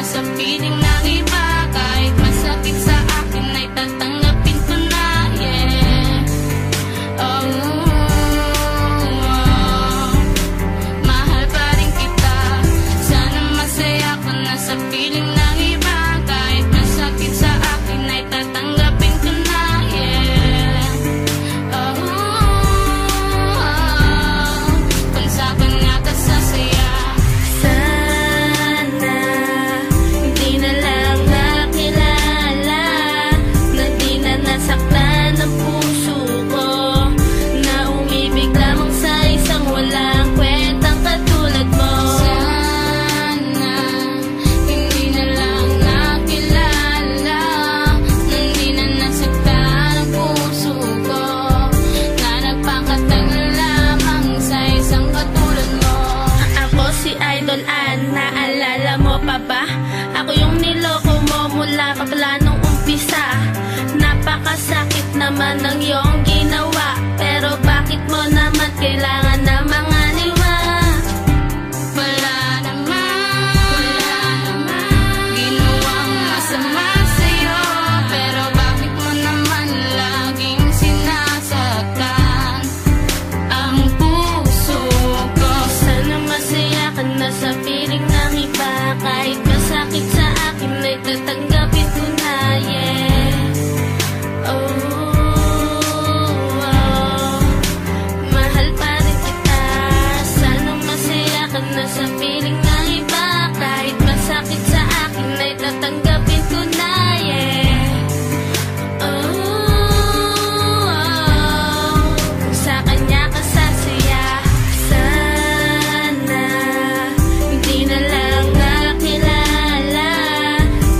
sa piling ng iba. Kahit masakit sa akin ay tatanggapin ko na, yeah. Oh, mahal pa rin kita. Sana masaya ka na sa piling ng iba. Kahit masakit sa akin ay tatanggapin ko na, yeah. Oh, kung sa kanya ka sasaya. Sana hindi na lang nakilala, na di na nasaktan ang puso ko, na umibig lamang sa isang walang kwentang katulad mo. Sana hindi na lang nakilala, nang di na nasaktan ang puso ko, na nagpakatagal lamang sa isang katulad mo. Ako si Idol Ann, naalala mo pa ba? Ako yung niloko mo mula pa pala nung umpisa. Napakasakit naman ng iyong ginawa, pero bakit mo naman kailangan na mga liwa? Wala naman ginawang masama sa'yo, pero bakit mo naman laging sinasaktan ang puso ko? Sana masaya ka na sa piling ng iba. Kahit masakit sa akin ay tatanggapin ko na, yeah. Mahal pa rin kita. Sana masaya ka na sa piling ng iba. Kahit masakit sa akin ay tatanggapin ko na, yeah. Kung sa kanya ka sasaya. Sana hindi na lang nakilala,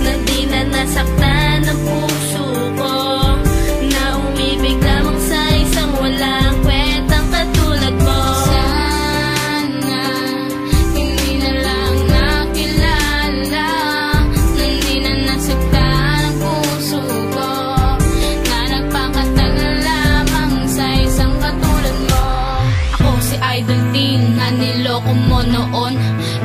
na di na nasaktan ang puso ko, na umibig lamang sa isang walang kwentang katulad mo. Sana hindi na lang nakilala, nang di na nasaktan ang puso ko, na nagpakatagal lamang sa isang katulad mo. Ako si Idol Teen na niloko mo noon,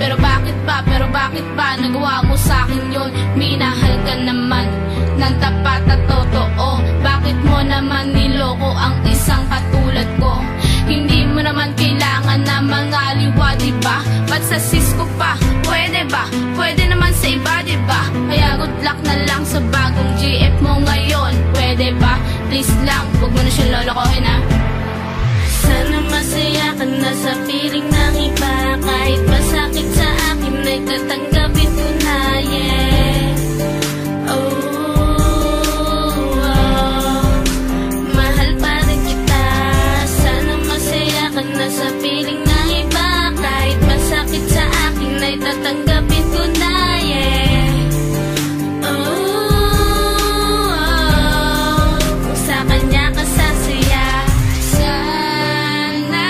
pero bakit ba nagawa mo sa'kin yun? Minahal ka naman ng tapat at totoo. Bakit mo naman niloko ang isang katulad ko? Hindi mo naman kailangan na mga liwa, diba? Ba't sa Cisco pa? Pwede ba? Pwede naman sa iba, diba? Kaya good luck na lang sa bagong GF mo ngayon. Pwede ba? Please lang, huwag mo na siya lolokohin, ha? Sana masaya ka na sa piling ng iba. Kahit masakit sa akin ay tatanggapin ko na, yeah. Mahal pa rin kita. Sana masaya ka na sa piling ng iba. Kahit masakit sa akin ay tatanggapin ko na, yeah. Kung sa kanya ka sasaya. Sana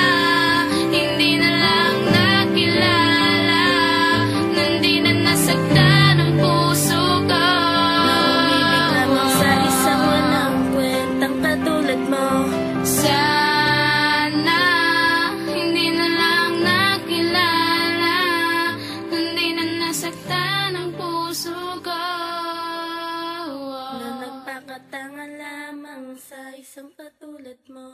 hindi na lang nakilala, nang di na nasaktan ang puso ko, Umibig lamang sa isang walang kwentang katulad mo. Sana hindi na lang nakilala, nang di na nasaktan ang puso ko, Na nagpakatanga lamang sa isang katulad mo.